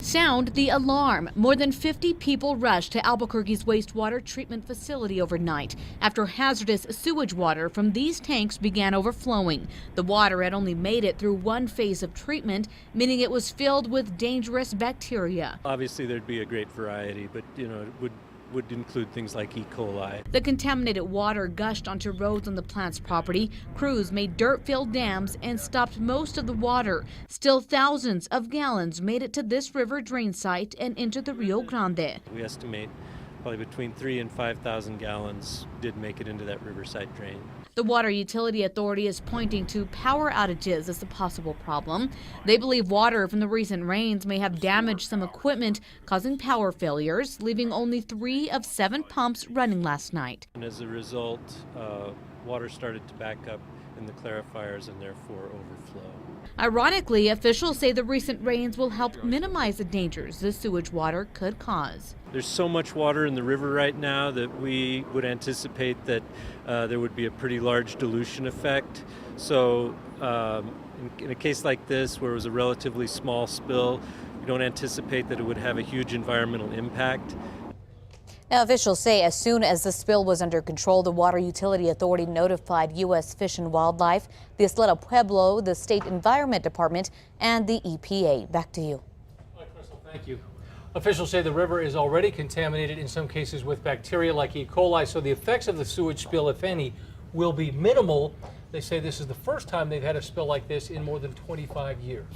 Sound the alarm. More than 50 people rushed to Albuquerque's wastewater treatment facility overnight after hazardous sewage water from these tanks began overflowing. The water had only made it through one phase of treatment, meaning it was filled with dangerous bacteria. Obviously, there'd be a great variety, but it would include things like E. coli. The contaminated water gushed onto roads on the plant's property. Crews made dirt-filled dams and stopped most of the water. Still, thousands of gallons made it to this river drain site and into the Rio Grande. We estimate probably between 3,000 and 5,000 gallons did make it into that riverside drain. The Water Utility Authority is pointing to power outages as a possible problem. They believe water from the recent rains may have damaged some equipment, causing power failures, leaving only 3 of 7 pumps running last night. And as a result, water started to back up in the clarifiers and therefore overflow. Ironically, officials say the recent rains will help minimize the dangers the sewage water could cause. There's so much water in the river right now that we would anticipate that there would be a pretty large dilution effect. So in a case like this, where it was a relatively small spill, we don't anticipate that it would have a huge environmental impact. Now, officials say as soon as the spill was under control, the Water Utility Authority notified U.S. Fish and Wildlife, the Isleta Pueblo, the State Environment Department, and the EPA. Back to you. All right, Crystal, thank you. Officials say the river is already contaminated, in some cases with bacteria like E. coli, so the effects of the sewage spill, if any, will be minimal. They say this is the first time they've had a spill like this in more than 25 years.